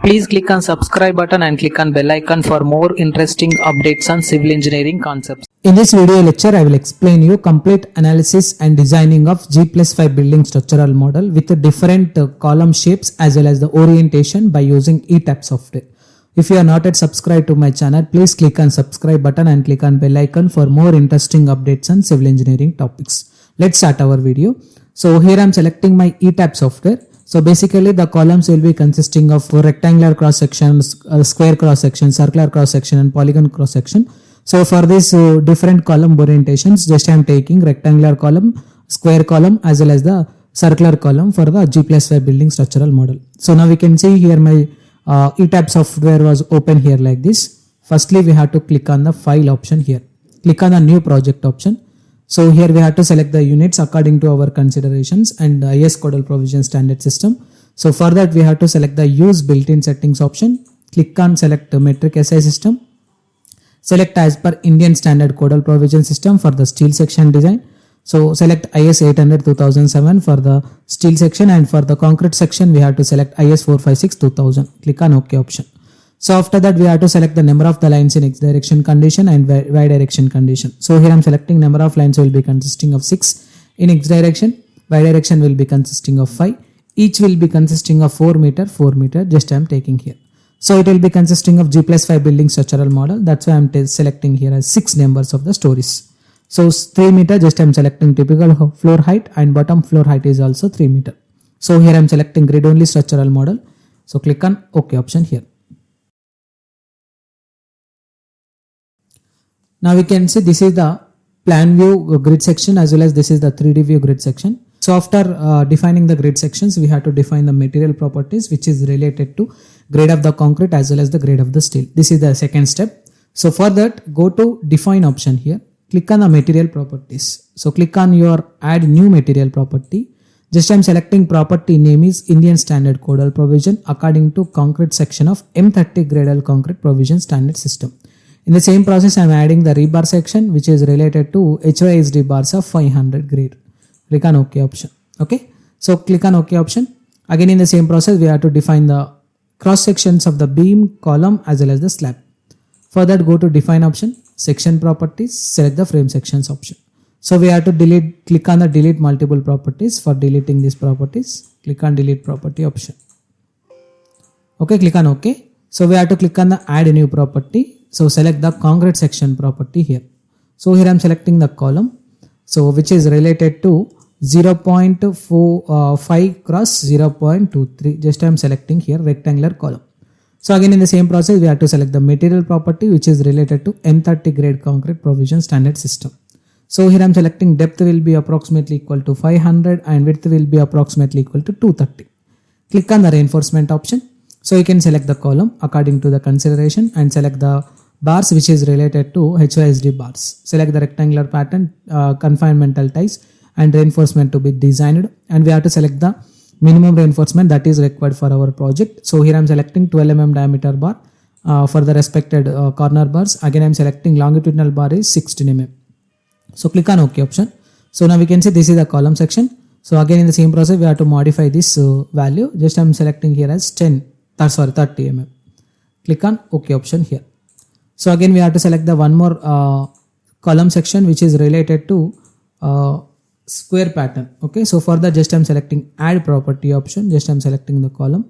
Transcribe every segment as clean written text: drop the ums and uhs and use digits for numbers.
Please click on subscribe button and click on bell icon for more interesting updates on civil engineering concepts. In this video lecture, I will explain you complete analysis and designing of G+5 building structural model with the different column shapes as well as the orientation by using ETABS software. If you are not yet subscribed to my channel, please click on subscribe button and click on bell icon for more interesting updates on civil engineering topics. Let's start our video. So here I am selecting my ETABS software. So basically the columns will be consisting of rectangular cross sections, square cross section, circular cross section and polygon cross section. So for this different column orientations, just I am taking rectangular column, square column as well as the circular column for the G+5 building structural model. So now we can see here my ETABS software was open here like this. Firstly, we have to click on the file option here. Click on the new project option. So here we have to select the units according to our considerations and IS Codal Provision Standard System. So for that we have to select the use built-in settings option. Click on select metric SI system. Select as per Indian Standard Codal Provision System for the steel section design. So select IS 800 2007 for the steel section, and for the concrete section we have to select IS 456 2000. Click on OK option. So after that we have to select the number of the lines in X direction condition and Y direction condition. So here I am selecting number of lines will be consisting of 6 in X direction, Y direction will be consisting of 5. Each will be consisting of 4 meter, just I am taking here. So it will be consisting of G+5 building structural model. That's why I am selecting here as 6 numbers of the stories. So 3 meter, just I am selecting typical floor height, and bottom floor height is also 3 meter. So here I am selecting grid only structural model. So click on OK option here. Now we can see this is the plan view grid section as well as this is the 3D view grid section. So after defining the grid sections, we have to define the material properties which is related to grade of the concrete as well as the grade of the steel. This is the second step. So for that, go to define option here. Click on the material properties. So click on your add new material property. Just I am selecting property name is Indian Standard Codal Provision according to concrete section of M30 Gradal Concrete Provision Standard System. In the same process, I am adding the rebar section which is related to HYSD bars of 500 grade. Click on OK option. Okay. So click on OK option. Again in the same process, we have to define the cross sections of the beam, column as well as the slab. For that, go to define option, section properties, select the frame sections option. So we have to click on the delete multiple properties. For deleting these properties, click on delete property option. Okay, click on OK. So we have to click on the add a new property. So select the concrete section property here. So here I am selecting the column. So which is related to 0.5 cross 0.23. Just I am selecting here rectangular column. So again in the same process, we have to select the material property which is related to M30 grade concrete provision standard system. So here I am selecting depth will be approximately equal to 500 and width will be approximately equal to 230. Click on the reinforcement option. So you can select the column according to the consideration and select the bars which is related to HYSD bars. Select the rectangular pattern, confinemental ties and reinforcement to be designed, and we have to select the minimum reinforcement that is required for our project. So here I am selecting 12 mm diameter bar for the respected corner bars. Again I am selecting longitudinal bar is 16 mm. So click on OK option. So now we can see this is the column section. So again in the same process, we have to modify this value. Just I am selecting here as 30 mm. Click on OK option here. So again we have to select the one more column section which is related to square pattern. Okay, so for that, just I am selecting add property option. Just I am selecting the column.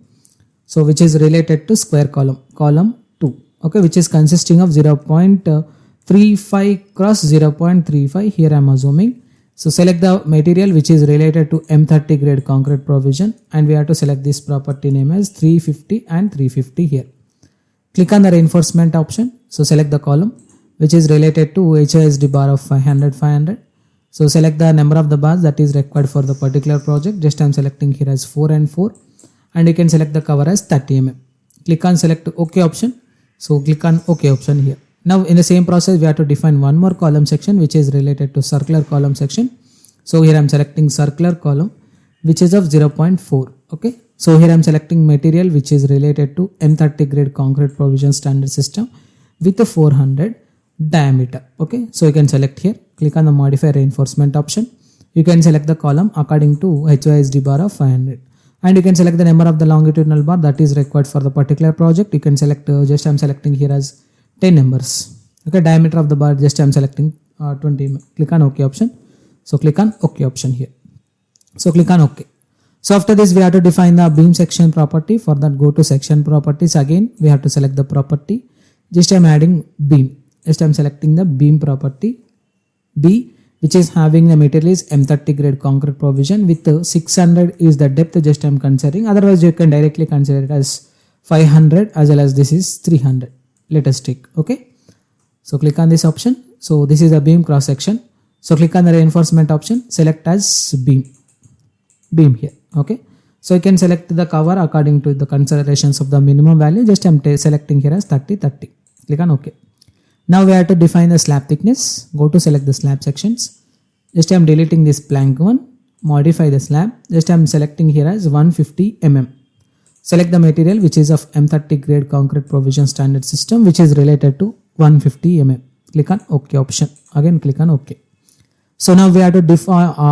So which is related to square column 2. Okay, which is consisting of 0.35 cross 0.35. Here I am assuming. So select the material which is related to M30 grade concrete provision, and we have to select this property name as 350 and 350 here. Click on the reinforcement option. So select the column which is related to HYSD bar of 500. So select the number of the bars that is required for the particular project. Just I am selecting here as 4 and 4, and you can select the cover as 30 mm. Click on select OK option. So click on OK option here. Now in the same process, we have to define one more column section which is related to circular column section. So here I am selecting circular column which is of 0.4. Okay. So here I am selecting material which is related to M30 grade concrete provision standard system with a 400 diameter. Okay. So you can select here. Click on the modify reinforcement option. You can select the column according to HYSD bar of 500. and you can select the number of the longitudinal bar that is required for the particular project. You can select just I'm selecting here as 10 numbers. Okay, diameter of the bar just I'm selecting 20 mm. Click on OK option. So click on OK option here. So click on OK. So after this we have to define the beam section property. For that, go to section properties. Again we have to select the property. Just I'm adding beam. Just I'm selecting the beam property B, which is having the material is M30 grade concrete provision with 600 is the depth just I'm considering. Otherwise you can directly consider it as 500 as well as this is 300. Let us take. Okay. So click on this option. So this is a beam cross section. So click on the reinforcement option. Select as beam here. Okay. So you can select the cover according to the considerations of the minimum value. Just I'm selecting here as 30. Click on OK. Now we have to define the slab thickness. Go to select the slab sections. Just I'm deleting this blank one. Modify the slab. Just I'm selecting here as 150 mm. Select the material which is of M30 grade concrete provision standard system which is related to 150 mm. Click on OK option. Again click on OK. So now we have to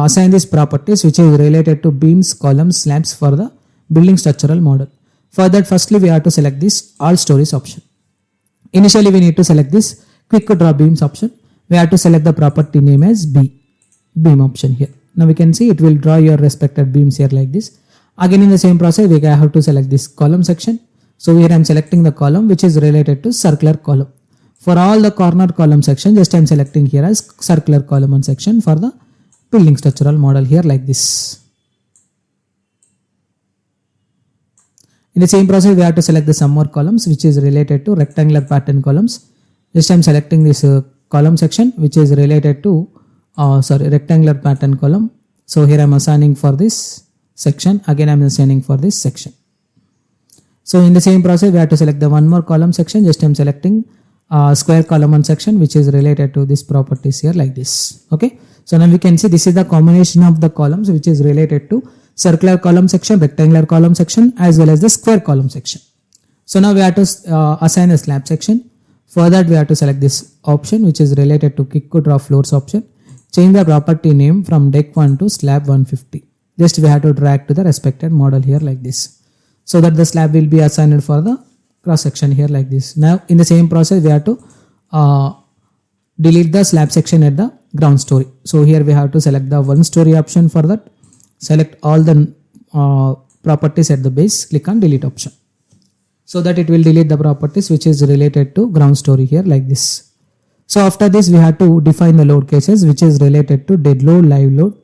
assign these properties which is related to beams, columns, slabs for the building structural model. For that, firstly we have to select this all stories option. Initially we need to select this quick draw beams option. We have to select the property name as beam option here. Now we can see it will draw your respected beams here like this. Again in the same process we have to select this column section. So here I am selecting the column which is related to circular column. For all the corner column section, just I am selecting here as circular column and section for the building structural model here like this. In the same process, we have to select the some more columns which is related to rectangular pattern columns. Just I am selecting this column section which is related to rectangular pattern column. So here I am assigning for this section. Again I am assigning for this section. So in the same process, we have to select the one more column section. Just I am selecting square column and section which is related to this properties here like this. Okay. So now we can see this is the combination of the columns which is related to circular column section, rectangular column section as well as the square column section. So now we have to assign a slab section. For that we have to select this option which is related to quick draw floors option. Change the property name from deck 1 to slab 150. Just we have to drag to the respected model here like this. So that the slab will be assigned for the cross section here like this. Now in the same process we have to delete the slab section at the ground story. So here we have to select the one story option. For that, select all the properties at the base. Click on delete option. So that it will delete the properties which is related to ground story here like this. So after this we have to define the load cases which is related to dead load, live load,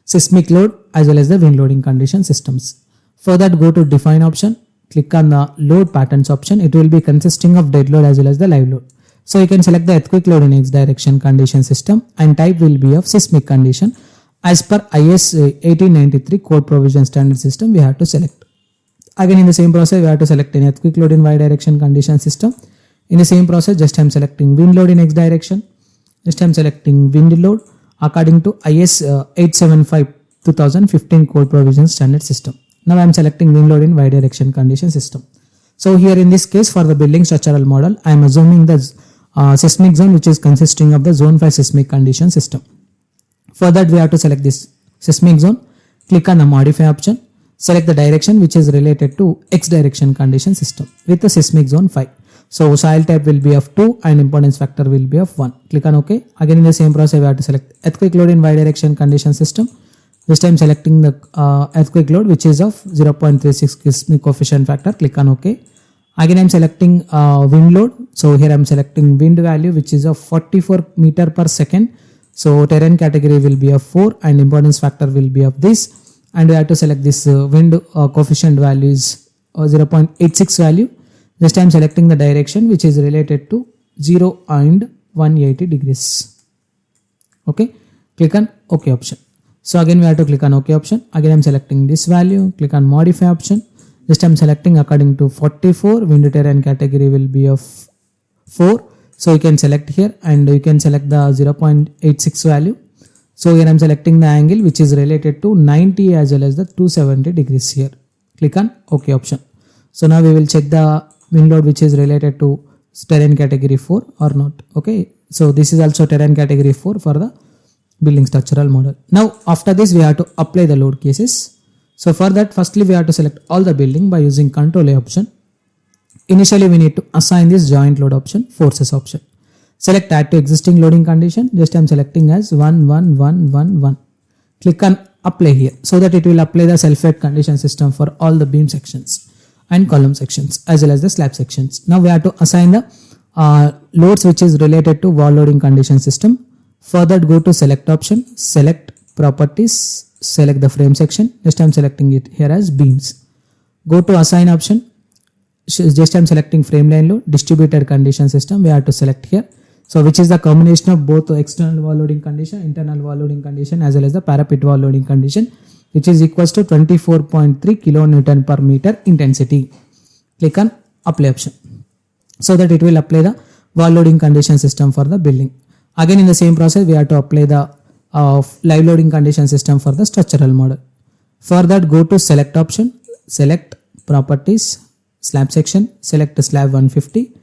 seismic load as well as the wind loading condition systems. For that, go to define option. Click on the load patterns option. It will be consisting of dead load as well as the live load. So you can select the earthquake load in X direction condition system and type will be of seismic condition. As per IS 1893 code provision standard system we have to select. Again in the same process we have to select an earthquake load in Y direction condition system. In the same process just I am selecting wind load in X direction. Just I am selecting wind load according to IS 875 2015 code provision standard system. Now I am selecting wind load in Y direction condition system. So here in this case for the building structural model I am assuming the seismic zone which is consisting of the zone 5 seismic condition system. For that we have to select this seismic zone. Click on the modify option. Select the direction which is related to X direction condition system with the seismic zone 5. So soil type will be of 2 and importance factor will be of 1. Click on OK. Again in the same process we have to select earthquake load in Y direction condition system. This time selecting the earthquake load which is of 0.36 seismic coefficient factor. Click on OK. Again I am selecting wind load. So here I am selecting wind value which is of 44 meter per second. So terrain category will be of 4 and importance factor will be of this. And we have to select this wind coefficient value is 0.86 value. This time selecting the direction which is related to 0 and 180 degrees. Okay. Click on OK option. So again we have to click on OK option. Again I am selecting this value. Click on modify option. This time selecting according to 44. Wind terrain category will be of 4. So you can select here and you can select the 0.86 value. So here I am selecting the angle which is related to 90 as well as the 270 degrees here. Click on OK option. So now we will check the wind load which is related to terrain category 4 or not. Okay. So this is also terrain category 4 for the building structural model. Now after this we have to apply the load cases. So for that, firstly we have to select all the building by using Control A option. Initially we need to assign this joint load option, forces option. Select add to existing loading condition. Just I am selecting as 1 1 1 1 1. Click on apply here so that it will apply the self-weight condition system for all the beam sections and column sections as well as the slab sections. Now we have to assign the loads which is related to wall loading condition system. Further go to select option, select properties, select the frame section. Just I am selecting it here as beams. Go to assign option. Just I am selecting frame line load, distributed condition system. We have to select here. So which is the combination of both the external wall loading condition, internal wall loading condition as well as the parapet wall loading condition, which is equals to 24.3 kilonewton per meter intensity. Click on apply option so that it will apply the wall loading condition system for the building. Again in the same process we have to apply the live loading condition system for the structural model. For that go to select option, select properties, slab section, select slab 150,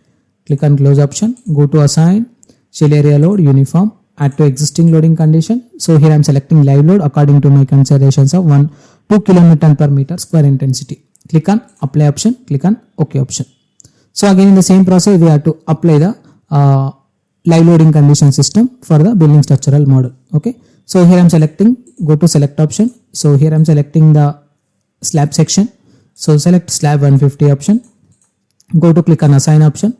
click on close option, go to assign, shell area load, uniform, add to existing loading condition. So here I am selecting live load according to my considerations of 2 kilonewton per meter square intensity. Click on apply option, click on OK option. So again in the same process we have to apply the live loading condition system for the building structural model. Okay. So here I am selecting, go to select option. So here I am selecting the slab section. So select slab 150 option. Go to click on assign option,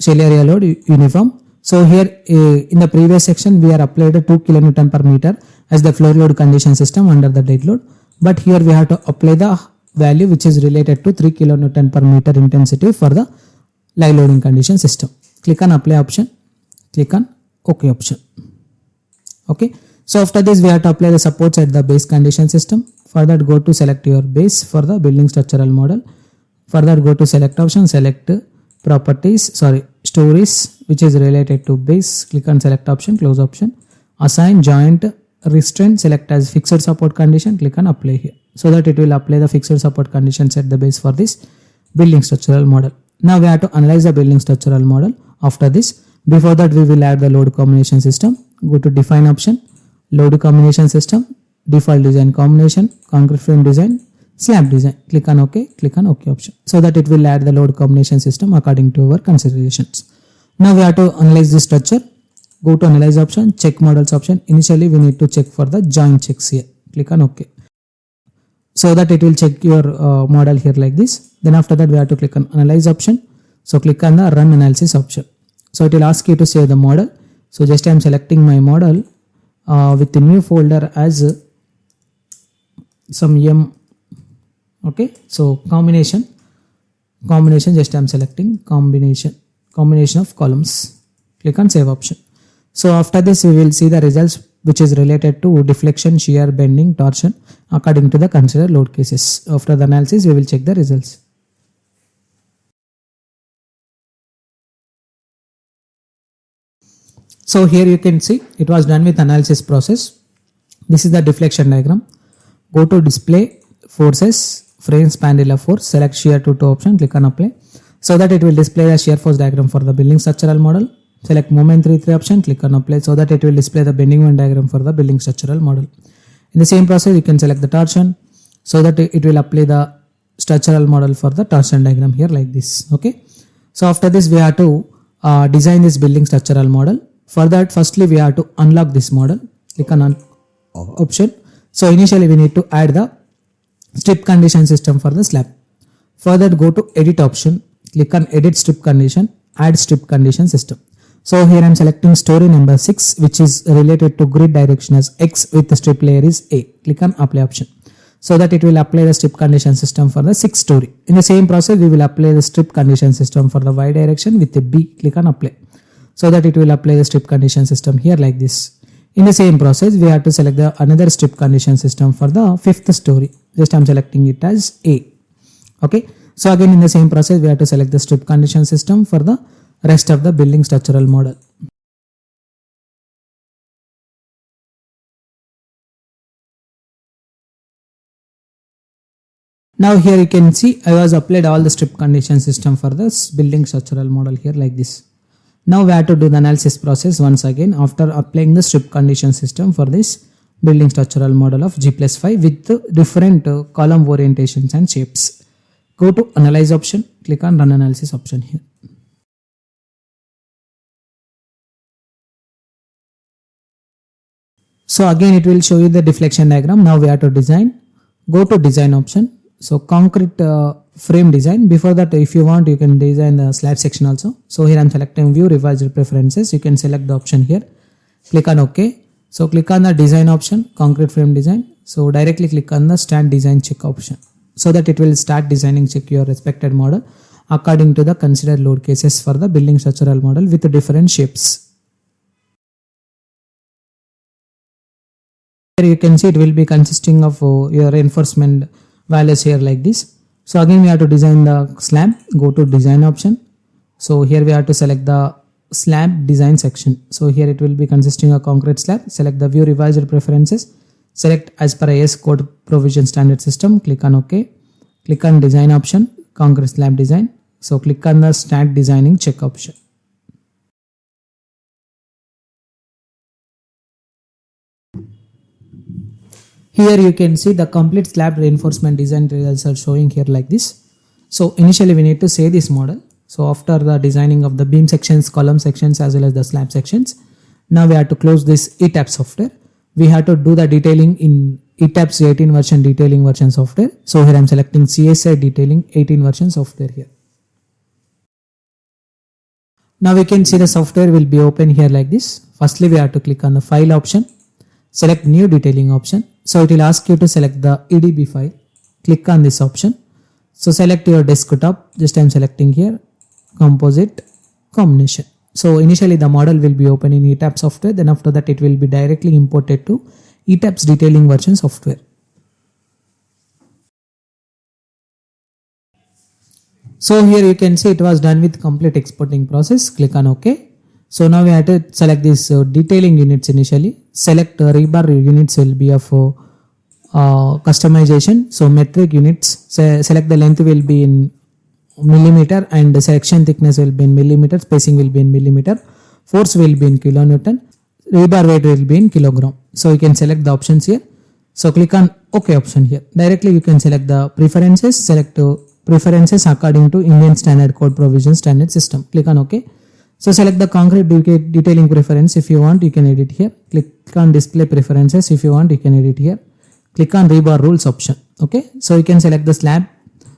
shell area load, uniform. So here in the previous section we are applied a 2 kilonewton per meter as the floor load condition system under the dead load. But here we have to apply the value which is related to 3 kilonewton per meter intensity for the live loading condition system. Click on apply option, click on OK option. Okay. So after this we have to apply the supports at the base condition system. For that go to select your base for the building structural model. For that go to select option, select stories which is related to base. Click on select option, close option, assign joint restraint, select as fixed support condition, click on apply here so that it will apply the fixed support conditions at the base for this building structural model. Now we have to analyze the building structural model. After this, before that we will add the load combination system. Go to define option, load combination system, default design combination, concrete frame design, slab design. Click on OK, click on OK option so that it will add the load combination system according to our considerations. Now we have to analyze this structure. Go to analyze option, check models option. Initially we need to check for the joint checks here. Click on OK so that it will check your model here like this. Then after that we have to click on analyze option. So click on the run analysis option. So it will ask you to save the model. So just I am selecting my model with the new folder as some M. Okay, so combination just I am selecting combination of columns. Click on save option. So after this we will see the results which is related to deflection, shear, bending, torsion according to the considered load cases. After the analysis we will check the results. So here you can see it was done with analysis process. This is the deflection diagram. Go to display forces, frame spandrel of force, select shear to toe option, click on apply so that it will display the shear force diagram for the building structural model. Select moment 3 option, click on apply so that it will display the bending moment diagram for the building structural model. In the same process you can select the torsion so that it will apply the structural model for the torsion diagram here like this. Okay. So after this we have to design this building structural model. For that firstly we have to unlock this model. Click on option. So initially we need to add the strip condition system for the slab. For that go to edit option, click on edit strip condition, add strip condition system. So here I am selecting story number 6 which is related to grid direction as X with the strip layer is A. Click on apply option so that it will apply the strip condition system for the 6th story. In the same process we will apply the strip condition system for the Y direction with the B. Click on apply so that it will apply the strip condition system here like this. In the same process we have to select the another strip condition system for the 5th story. Just I am selecting it as A. Okay. So again in the same process we have to select the strip condition system for the rest of the building structural model. Now here you can see I was applied all the strip condition system for this building structural model here like this. Now we have to do the analysis process once again after applying the strip condition system for this building structural model of G+5 with different column orientations and shapes. Go to analyze option, click on run analysis option here. So again it will show you the deflection diagram. Now we have to design. Go to design option. So concrete frame design. Before that, if you want, you can design the slab section also. So here I am selecting view revised preferences. You can select the option here. Click on OK. So click on the design option, concrete frame design. So directly click on the start design check option, so that it will start designing check your respected model according to the considered load cases for the building structural model with different shapes. Here you can see it will be consisting of your reinforcement values here like this. So again we have to design the slab. Go to design option. So here we have to select the slab design section. So here it will be consisting of concrete slab. Select the view revised preferences. Select as per IS code provision standard system. Click on OK. Click on design option, concrete slab design. So click on the start designing check option. Here you can see the complete slab reinforcement design results are showing here like this. So initially we need to save this model. So after the designing of the beam sections, column sections as well as the slab sections, now we have to close this ETAP software. We have to do the detailing in ETAP's 18 version detailing version software. So here I am selecting CSI detailing 18 version software here. Now we can see the software will be open here like this. Firstly we have to click on the file option. Select new detailing option. So it will ask you to select the EDB file. Click on this option. So select your desktop. Just I am selecting here composite combination. So initially the model will be open in ETAP software. Then after that it will be directly imported to ETAP's detailing version software. So here you can see it was done with complete exporting process. Click on OK. So now we have to select this detailing units initially. Select rebar units will be of customization. So metric units, select the length will be in millimeter and the section thickness will be in millimeter, spacing will be in millimeter, force will be in kilonewton, rebar weight will be in kilogram. So you can select the options here. So click on OK option here. Directly you can select the preferences, select preferences according to Indian Standard Code Provision Standard System. Click on OK. So select the concrete detailing preference. If you want, you can edit here. Click on display preferences. If you want, you can edit here. Click on rebar rules option. Okay. So you can select the slab.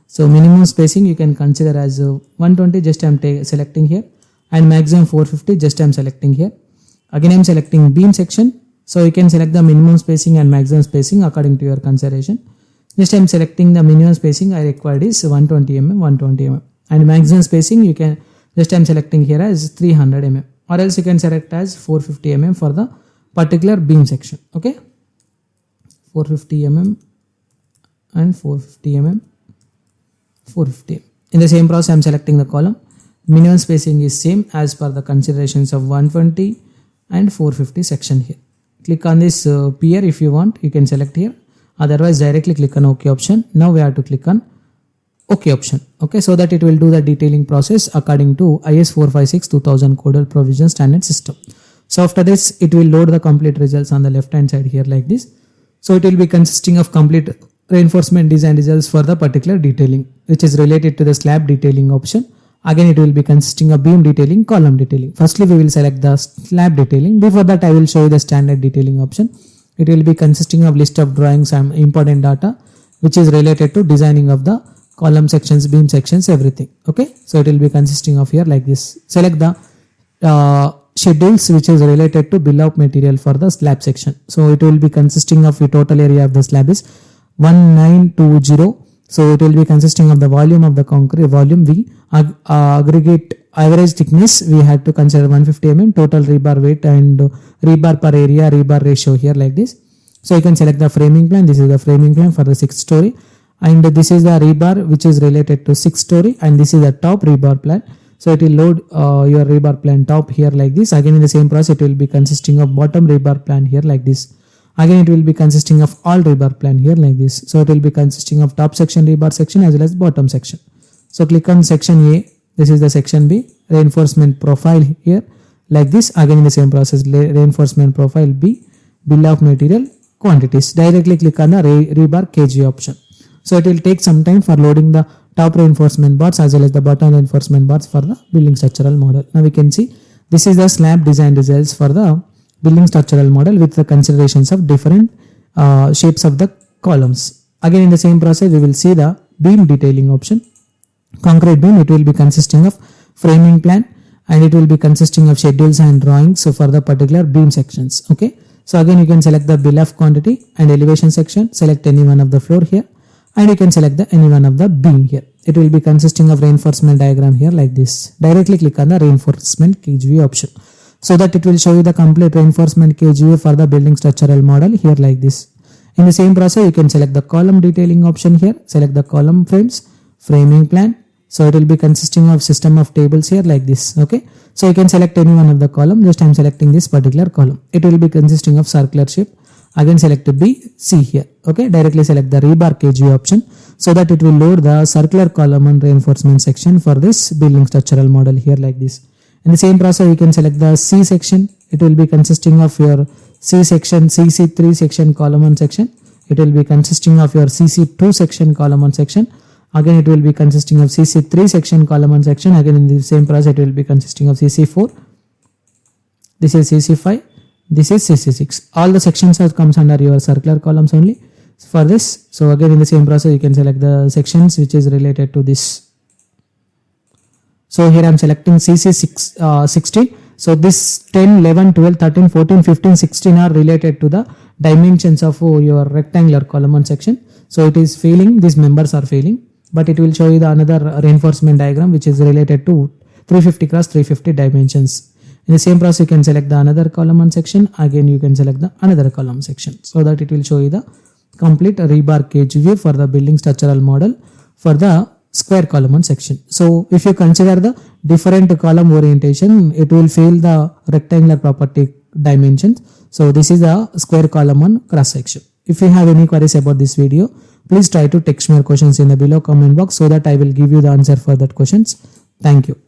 So minimum spacing you can consider as 120. Just I am selecting here, and maximum 450. Just I am selecting here. Again I am selecting beam section. So you can select the minimum spacing and maximum spacing according to your consideration. Just I am selecting the minimum spacing I required is 120 mm, 120 mm, and maximum spacing you can just I am selecting here as 300 mm, or else you can select as 450 mm for the particular beam section. Okay, 450 mm and 450 mm, 450 mm. In the same process I am selecting the column. Minimum spacing is same as per the considerations of 120 and 450 section here. Click on this pier if you want, you can select here. Otherwise directly click on OK option. Now we have to click on OK option. Okay, so that it will do the detailing process according to IS 456-2000 Codal Provision Standard System. So after this it will load the complete results on the left hand side here like this. So it will be consisting of complete reinforcement design results for the particular detailing, which is related to the slab detailing option. Again it will be consisting of beam detailing, column detailing. Firstly we will select the slab detailing. Before that I will show you the standard detailing option. It will be consisting of list of drawings and important data which is related to designing of the column sections, beam sections, everything. Okay, so it will be consisting of here like this. Select the schedules which is related to bill of material for the slab section. So it will be consisting of the total area of the slab is 1920. So it will be consisting of the volume of the concrete, volume V, aggregate average thickness we had to consider 150 mm, total rebar weight and rebar per area, rebar ratio here like this. So you can select the framing plan. This is the framing plan for the 6th story, and this is the rebar which is related to 6th story, and this is the top rebar plan. So it will load your rebar plan top here like this. Again in the same process it will be consisting of bottom rebar plan here like this. Again it will be consisting of all rebar plan here like this. So it will be consisting of top section rebar section as well as bottom section. So click on section A. This is the section B, reinforcement profile here like this. Again in the same process, reinforcement profile B, bill of material quantities. Directly click on the rebar kg option. So it will take some time for loading the top reinforcement bars as well as the bottom reinforcement bars for the building structural model. Now we can see this is the slab design results for the building structural model with the considerations of different shapes of the columns. Again in the same process we will see the beam detailing option. Concrete beam, it will be consisting of framing plan and it will be consisting of schedules and drawings so for the particular beam sections. Okay, so again you can select the bill of quantity and elevation section, select any one of the floor here, and you can select the any one of the beam here. It will be consisting of reinforcement diagram here like this. Directly click on the reinforcement kgv option so that it will show you the complete reinforcement kgv for the building structural model here like this. In the same process you can select the column detailing option here, select the column frames, framing plan. So it will be consisting of system of tables here like this. Okay, so you can select any one of the column. Just I am selecting this particular column. It will be consisting of circular shape. Again select B, C here. Okay, directly select the rebar kg option so that it will load the circular column and reinforcement section for this building structural model here like this. In the same process you can select the C section. It will be consisting of your C section, CC3 section column 1 section. It will be consisting of your CC2 section column 1 section. Again it will be consisting of CC3 section column 1 section. Again in the same process it will be consisting of CC4. This is CC5. This is CC6. All the sections are comes under your circular columns only for this. So again in the same process you can select the sections which is related to this. So here I am selecting CC6 16. So this 10, 11, 12, 13, 14, 15, 16 are related to the dimensions of your rectangular column 1 section. So it is failing, these members are failing, but it will show you the another reinforcement diagram which is related to 350 cross 350 dimensions. In the same process you can select the another column 1 section. Again you can select the another column section so that it will show you the complete rebar kgv for the building structural model for the square column 1 section. So if you consider the different column orientation, it will fail the rectangular property dimensions. So this is the square column 1 cross section. If you have any queries about this video, please try to text me your questions in the below comment box so that I will give you the answer for that questions. Thank you.